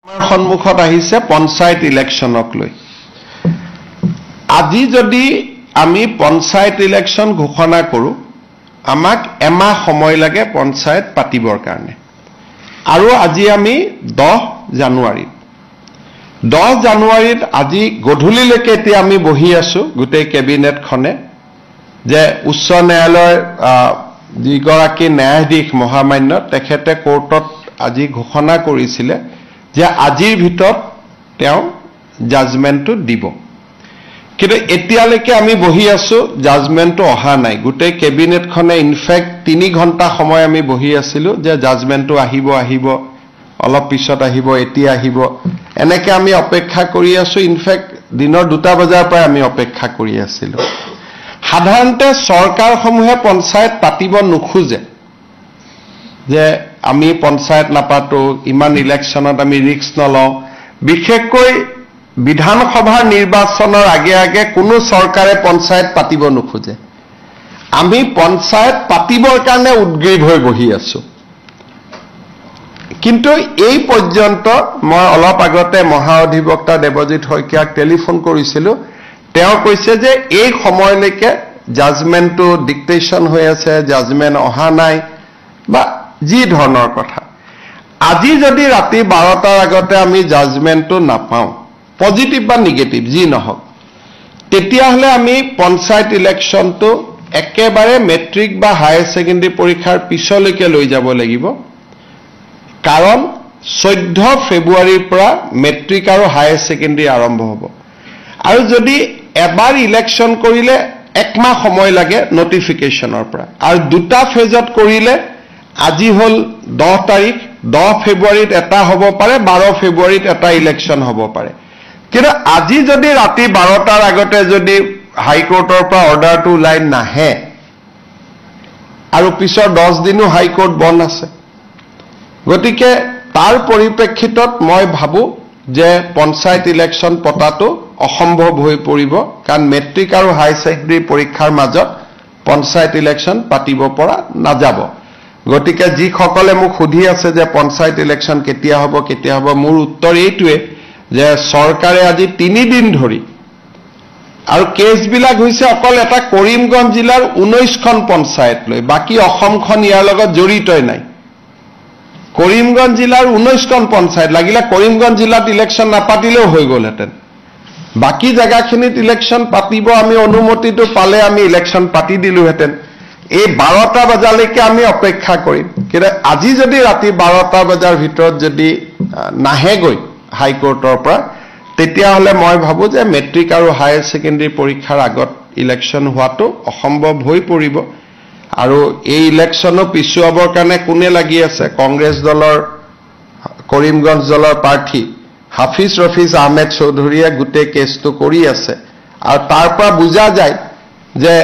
সন্মুখত আহিছে পঞ্চায়ত ইলেকশনক লৈ আজি যদি আমি পঞ্চায়ত ইলেকশন ঘোষণা কৰো আমাক এমাহ সময় লাগে পঞ্চায়ত পাতিবৰ কাৰণে আৰু আজি আমি 10 জানুৱাৰীত আজি গধূলিলৈকে এতিয়া আমি বহি আছো গোটেই কেবিনেট খনে যে উচ্চ ন্যায়ালয়ৰ যিগৰাকী ন্যায়াধীশ মহামান্য তেখেতে কোৰ্টত আজি ঘোষণা কৰিছিলে যে আজিৰ ভিতৰত তেওঁ জাজমেন্টটো দিব কিন্তু এতিয়ালৈকে আমি বহি আছো জাজমেন্টটো অহা নাই গোটেই কেবিনেট খনে ইনফেক্ট 3 ঘণ্টা সময় আমি বহি আছিলো যে জাজমেন্টটো আহিব অলপ পিছত আহিব এতিয়া আহিব এনেকৈ আমি অপেক্ষা কৰি আছো ইনফেক্ট দিনৰ 2টা বজাৰ পৰা আমি অপেক্ষা কৰি আছিলো সাধাৰণতে চৰকাৰসমূহে পঞ্চায়ত পাতিব নোখোজে যে আমি পঞ্চায়ত নাপাতো ইমান ইলেকশনত আমি ৰিস্ক নলওঁ বিশেষকৈ বিধানসভাৰ নিৰ্বাচনৰ আগে কোনো চৰকাৰে পঞ্চায়ত পাতিব নোখোজে আমি পঞ্চায়ত পাতিবৰ কাৰণে উদ্গ্ৰীৱ হৈ বহি আছো কিন্তু এই পৰ্যন্ত মই অলপ আগতে মহা অধিবক্তা দেৱজিৎ শইকীয়াক টেলিফোন কৰিছিলো তেওঁ কৈছে যে এই সময়লৈকে জাজমেন্টটো ডিক্টেশন হৈ আছে জাজমেন্ট অহা নাই বা যি ধৰণৰ কথা আজি যদি ৰাতি 12টাৰ আগতে আমি জাজমেন্টটো নাপাওঁ পজিটিভ বা নেগেটিভ যি নহওক তেতিয়াহলে আমি পঞ্চায়ত ইলেকশনটো একেবাৰে মেট্ৰিক বা হায়াৰ সেকেন্ডাৰী পৰীক্ষাৰ পিছলৈকে লৈ যাব লাগিব কাৰণ 14 ফেব্ৰুৱাৰীৰ পৰা মেট্ৰিক আৰু হায়াৰ সেকেন্ডাৰী আৰম্ভ হ'ব আৰু যদি এবাৰ ইলেকশন কৰিলে একমাহ সময় লাগে নটিফিকেশনৰ পৰা আৰু দুটা ফেজত কৰিলে আজি হল 10 তাৰিখ 10 ফেব্ৰুৱাৰীত এটা হ'ব পাৰে 12 ফেব্ৰুৱাৰীত এটা ইলেকশন হ'ব পাৰে কিন্তু আজি যদি ৰাতি 12টাৰ আগতে যদি হাইকোৰ্টৰ পৰা অৰ্ডাৰটো ওলাই নাহে আৰু পিছৰ 10 দিনো হাইকোৰ্ট বন্ধ আছে গতিকে তাৰ পৰিপ্ৰেক্ষিতত মই ভাবো যে পঞ্চায়ত ইলেকশন পতাটো অসম্ভৱ হৈ পৰিব কাৰণ মেট্ৰিক আৰু হায়াৰ সেকেন্ডাৰী পৰীক্ষাৰ মাজত পঞ্চায়ত ইলেকশন পাতিব পৰা নাযাব গতিকে যি সকলে মোক সুধি আছে যে পঞ্চায়ত ইলেকশন কেতিয়া হ'ব মোৰ উত্তৰ এইটোৱে যে চৰকাৰে আজি 3 দিন ধৰি আৰু কেছবিলাক হৈছে অকল এটা কৰিমগঞ্জ জিলাৰ 19খন পঞ্চায়ত লৈ বাকি অসমখন ইয়াৰ লগত জড়িতই নাই কৰিমগঞ্জ জিলাৰ 19খন পঞ্চায়ত লাগিলে কৰিমগঞ্জ জিলাত ইলেকশন নাপাতিলেও হৈ গলহেঁতেন বাকি জায়গাখিনিত ইলেকশন পাতিব আমি অনুমতিটো পালে আমি ইলেকশন পাতি দিলোহেঁতেন এই 12টা বজালৈকে আমি অপেক্ষা কৰিম কিন্তু আজি যদি ৰাতি 12টা বজাৰ ভিতৰত যদি নাহেগৈ হাইকোৰ্টৰ পৰা তেতিয়াহলে মই ভাবো যে মেট্ৰিক আৰু হায়াৰ সেকেন্ডাৰী পৰীক্ষাৰ আগত ইলেকশন হোৱাটো অসম্ভৱ হৈ পৰিব আৰু এই ইলেকশনো পিছুৱাবৰ কাৰণে কোনে লাগি আছে কংগ্ৰেছ দলৰ কৰিমগঞ্জ দলৰ প্ৰাৰ্থী হাফিজ ৰফিজ আহমেদ চৌধুৰীয়ে গোটেই কেছটো কৰি আছে আৰু তাৰ পৰা বুজা যায় যে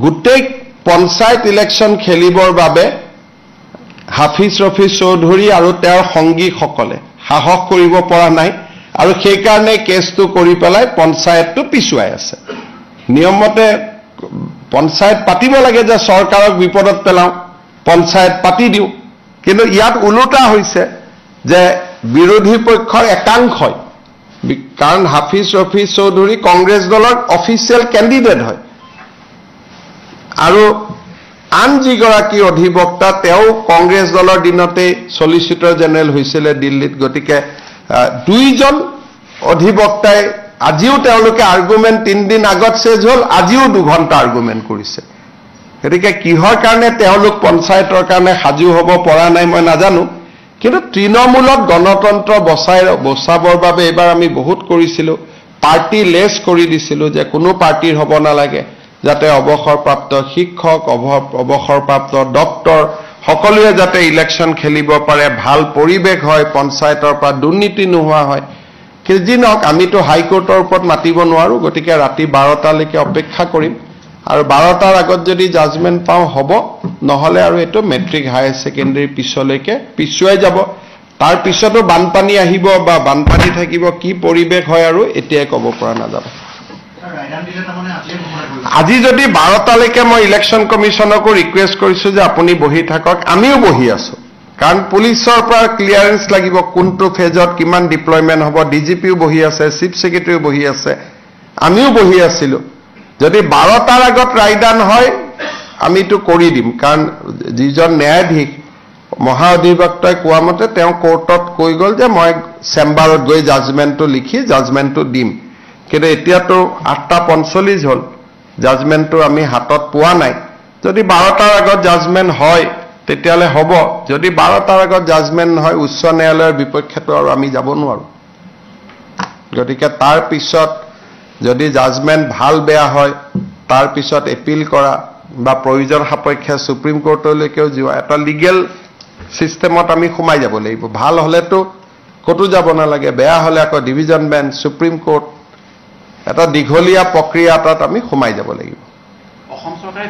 গোটেই পঞ্চায়ত ইলেকশন খেলিবৰ বাবে হাফিজ ৰফিজ চৌধুৰী আৰু তেওঁৰ সংগীসকলে সাহস কৰিব পৰা নাই আৰু সেই কাৰণে কেছটো কৰি পেলাই পঞ্চায়তটো পিছুৱাই আছে নিয়মমতে পঞ্চায়ত পাতিব লাগে যে চৰকাৰক বিপদত পেলাও পঞ্চায়ত পাতি দিও কিন্তু ইয়াত উলুটা হৈছে যে বিৰোধী পক্ষৰ একাংশই কাৰণ হাফিজ ৰফিজ চৌধুৰী কংগ্ৰেছ দলৰ অফিচিয়েল কেণ্ডিডেট হয় আৰু আন যিগৰাকী অধিবক্তা তেওঁ কংগ্ৰেছ দলৰ দিনতে সলিচিটৰ জেনেৰেল হৈছিল দিল্লীত গতিকে দুইজন অধিবক্তাই আজিও তেওঁলোকে আৰ্গুমেন্ট 3 দিন আগত শেষ হল আজিও 2 ঘণ্টা আৰ্গুমেন্ট কৰিছে গতিকে কিহৰ কাৰণে তেওঁলোক পঞ্চায়তৰ কাৰণে সাজু হ'ব পৰা নাই মই নাজানো কিন্তু তৃণমূলক গণতন্ত্ৰ বচাবৰ বাবে এবাৰ আমি বহুত কৰিছিলো পাৰ্টি লেছ কৰি দিছিলো যে কোনো পাৰ্টিৰ হ'ব নালাগে যাতে অৱসৰপ্ৰাপ্ত শিক্ষক অৱসৰপ্ৰাপ্ত ডক্টৰ সকলোৱে যাতে ইলেকশন খেলিব পাৰে ভাল পৰিৱেশ হয় পঞ্চায়তৰ পৰা দুৰ্নীতি নোহোৱা হয় কিন্তু যি নহওক আমিতো হাইকোৰ্টৰ ওপৰত মাতিব নোৱাৰো গতিকে ৰাতি 12টালৈকে অপেক্ষা কৰিম আৰু 12টাৰ আগত যদি জাজমেন্ট পাওঁ হ'ব নহলে আৰু এটো মেট্ৰিক হায়াৰ সেকেন্ডাৰী পিছলৈকে পিছুৱাই যাব তাৰ পিছতো বানপানী আহিব বা বানপানী থাকিব কি পৰিৱেশ হয় আৰু এতিয়াই ক'ব পৰা নাযাব আজি যদি 12টালৈকে মই ইলেকশন কমিশনকো ৰিকুৱেষ্ট কৰিছো যে আপুনি বহি থাকক আমিও বহি আছো কাৰণ পুলিচৰ পৰা ক্লিয়াৰেন্স লাগিব কোনটো ফেজত কিমান ডিপ্লয়মেন্ট হ'ব ডিজিপিও বহি আছে চিফ সেক্ৰেটাৰীও বহি আছে আমিও বহি আছিলো যদি 12টাৰ আগত ৰায়দান হয় আমিতো কৰি দিম কাৰণ যিজন ন্যায়াধীশ মহা অধিবক্তাই কোৱা মতে তেওঁ কোৰ্টত কৈ গ'ল যে মই চেম্বাৰত গৈ জাজমেন্টটো লিখি জাজমেন্টটো দিম কিন্তু এতিয়াতো 8:45 হ'ল জাজমেন্টটো আমি হাতত পোৱা নাই যদি 12টাৰ আগত জাজমেন্ট হয় তেতিয়ালে হ'ব যদি 12টাৰ আগত জাজমেন্ট নহয় উচ্চ ন্যায়ালয়ৰ বিপক্ষেতো আৰু আমি যাব নোৱাৰো গতিকে তাৰ পিছত যদি জাজমেন্ট ভাল বেয়া হয় তাৰ পিছত এপিল কৰা বা প্ৰয়োজন সাপেক্ষে সুপ্ৰিম কোৰ্টলৈকেও যোৱা এটা লিগেল সিস্টেমত আমি সোমাই যাব লাগিব ভাল হলেতো কতো যাব নালাগে বেয়া হলে আকৌ ডিভিজন বেঞ্চ সুপ্ৰিম কোৰ্ট এটা দীঘলীয়া প্ৰক্ৰিয়া এটাত আমি সোমাই যাব লাগিব অসম চৰকাৰে